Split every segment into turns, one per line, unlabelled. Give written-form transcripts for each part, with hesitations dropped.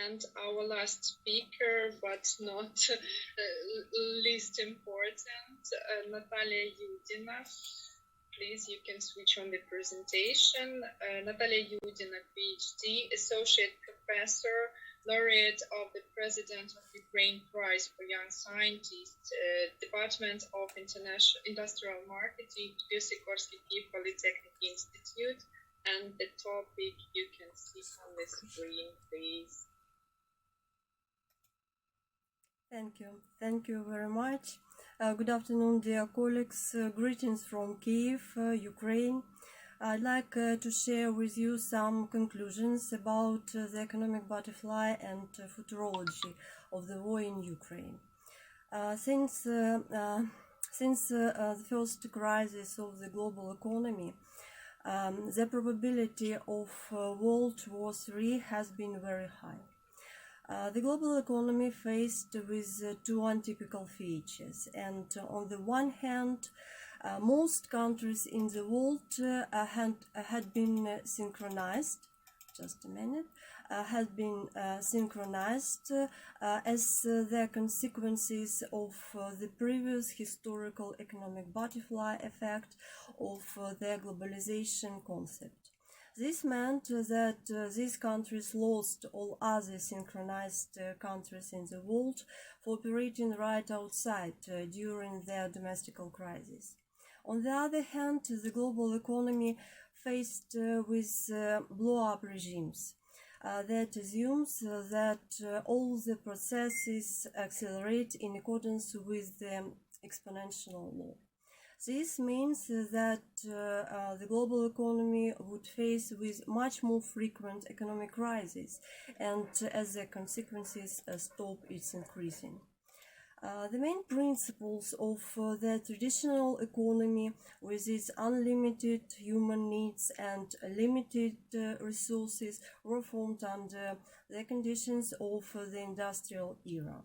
And our last speaker, but not least important, Nataliya Yudina. Please, you can switch on the presentation. Nataliya Yudina, PhD, Associate Professor, Laureate of the President of Ukraine Prize for Young Scientists, Department of International Industrial Marketing, Sikorsky Kyiv Polytechnic Institute. And the topic you can see on the screen, please.
Thank you very much. Good afternoon, dear colleagues. Greetings from Kyiv, Ukraine. I'd like to share with you some conclusions about the economic butterfly and futurology of the war in Ukraine. Since the first crisis of the global economy, the probability of World War III has been very high. The global economy faced with two untypical features, and on the one hand, most countries in the world had been synchronized. Just a minute. Had been synchronized as the consequences of the previous historical economic butterfly effect of the globalization concept. This meant that these countries lost all other synchronized countries in the world for operating right outside during their domestic crisis. On the other hand, the global economy faced with blow-up regimes that assumes that all the processes accelerate in accordance with the exponential law. This means that the global economy would face with much more frequent economic crises, and as the consequences stop its increasing. The main principles of the traditional economy, with its unlimited human needs and limited resources, were formed under the conditions of the industrial era.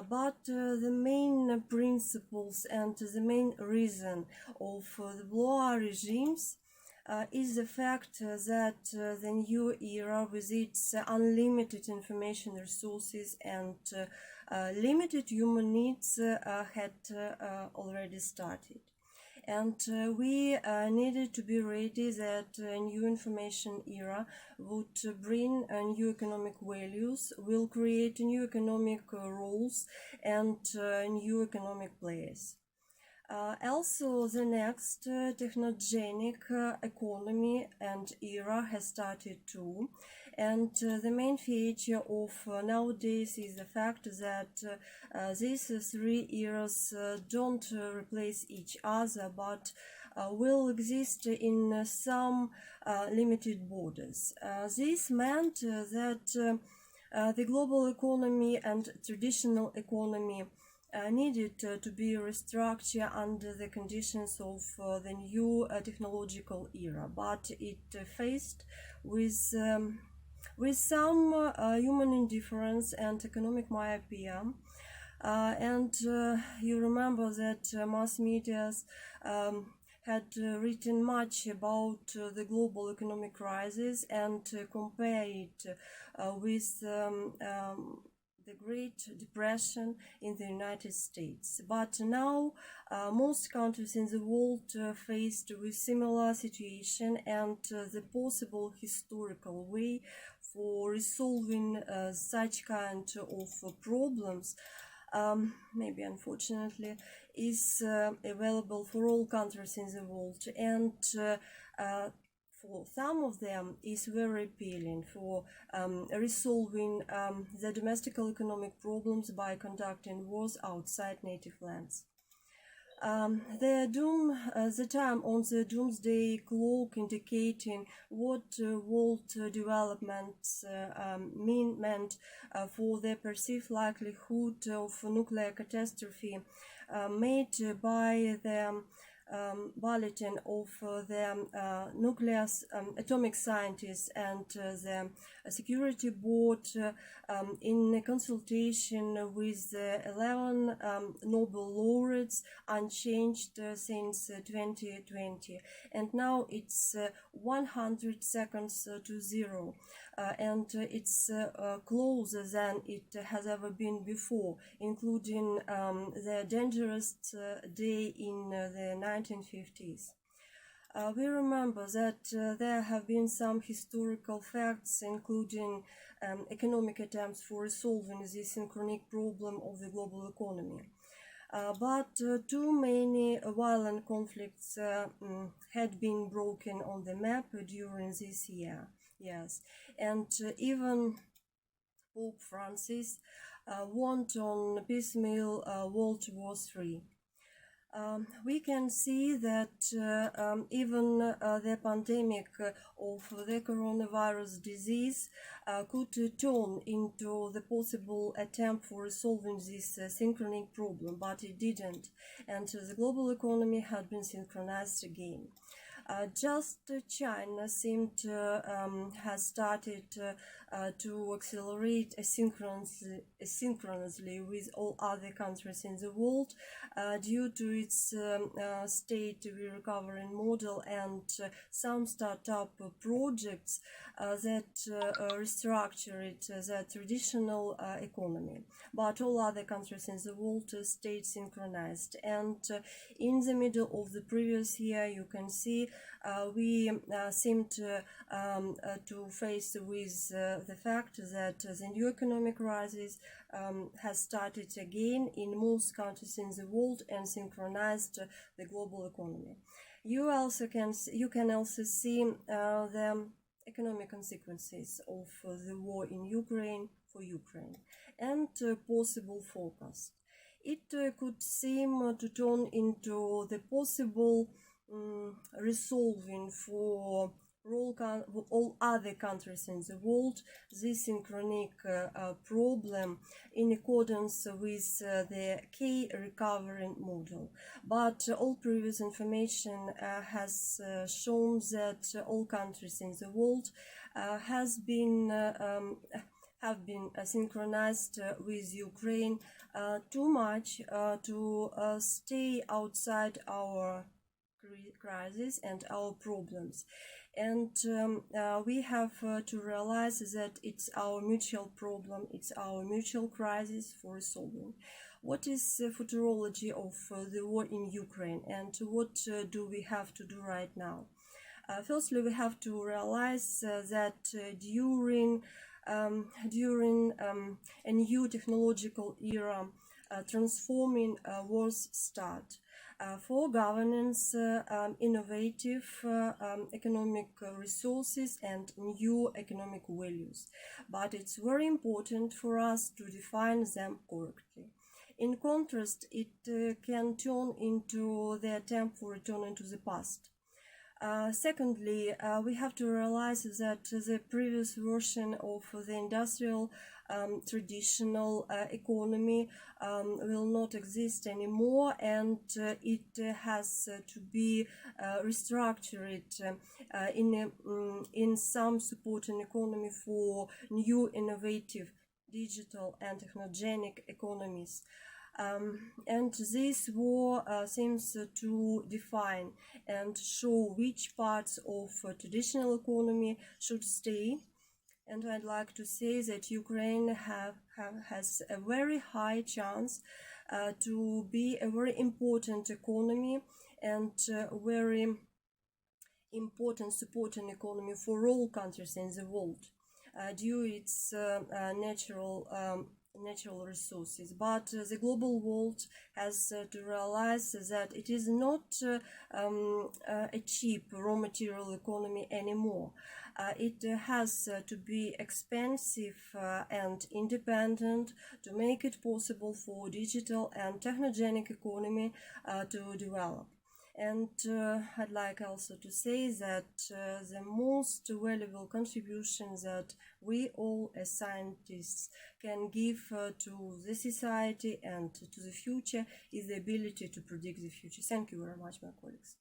But the main principles and the main reason of the blow-up regimes is the fact that the new era, with its unlimited information resources and limited human needs, had already started. And we needed to be ready that a new information era would bring new economic values, will create new economic roles and new economic players. Also, the next technogenic economy and era has started too, and the main feature of nowadays is the fact that these three eras don't replace each other, but will exist in some limited borders. This meant that the global economy and traditional economy needed to be restructured under the conditions of the new technological era, but it faced with some human indifference and economic myopia. And you remember that mass media had written much about the global economic crisis and compare it with the Great Depression in the United States. But now most countries in the world faced with similar situation, and the possible historical way for resolving such kind of problems, maybe unfortunately, is available for all countries in the world, and for some of them is very appealing for resolving the domestic economic problems by conducting wars outside native lands. The time on the doomsday clock indicating what world developments meant for the perceived likelihood of nuclear catastrophe made by the bulletin of the atomic scientists and the security board in consultation with the 11 Nobel laureates unchanged since 2020, and now it's 100 seconds to zero, and it's closer than it has ever been before, including the dangerous day in the 1950s. We remember that there have been some historical facts, including economic attempts for resolving the synchronic problem of the global economy. But too many violent conflicts had been broken on the map during this year. Yes, and even Pope Francis warned on piecemeal World War III. We can see that even the pandemic of the coronavirus disease could turn into the possible attempt for resolving this synchronic problem, but it didn't, and the global economy had been synchronized again. Just China seemed has started to accelerate asynchronously with all other countries in the world due to its state recovering model and some startup projects that restructured the traditional economy. But all other countries in the world stayed synchronized. And in the middle of the previous year, you can see we seemed to face with the fact that the new economic crisis has started again in most countries in the world and synchronized the global economy. You can also see the economic consequences of the war in Ukraine for Ukraine and possible forecast. It could seem to turn into the possible resolving for all other countries in the world this synchronic problem in accordance with the K-recovering model. But all previous information has shown that all countries in the world have been synchronized with Ukraine too much to stay outside our crisis and our problems. And we have to realize that it's our mutual problem, it's our mutual crisis for solving. What is the futurology of the war in Ukraine, and what do we have to do right now? Firstly, we have to realize that during a new technological era, transforming wars start. For governance, innovative economic resources and new economic values. But it's very important for us to define them correctly. In contrast, it can turn into the attempt for returning to the past. Secondly, we have to realize that the previous version of the industrial traditional economy will not exist anymore, and it has to be restructured in some supporting economy for new innovative digital and technogenic economies. And this war seems to define and show which parts of traditional economy should stay. And I'd like to say that Ukraine has a very high chance to be a very important economy and very important supporting economy for all countries in the world due to its natural resources. But the global world has to realize that it is not a cheap raw material economy anymore. It has to be expensive and independent to make it possible for digital and technogenic economy to develop. And I'd like also to say that the most valuable contribution that we all as scientists can give to the society and to the future is the ability to predict the future. Thank you very much, my colleagues.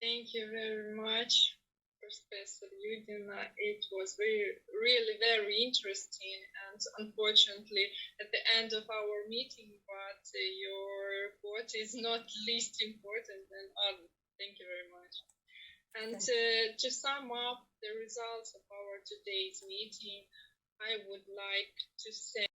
Thank you very much, Professor Yudina. It was really very interesting, and unfortunately, at the end of our meeting, but your report is not least important than others. Thank you very much. And to sum up the results of our today's meeting, I would like to say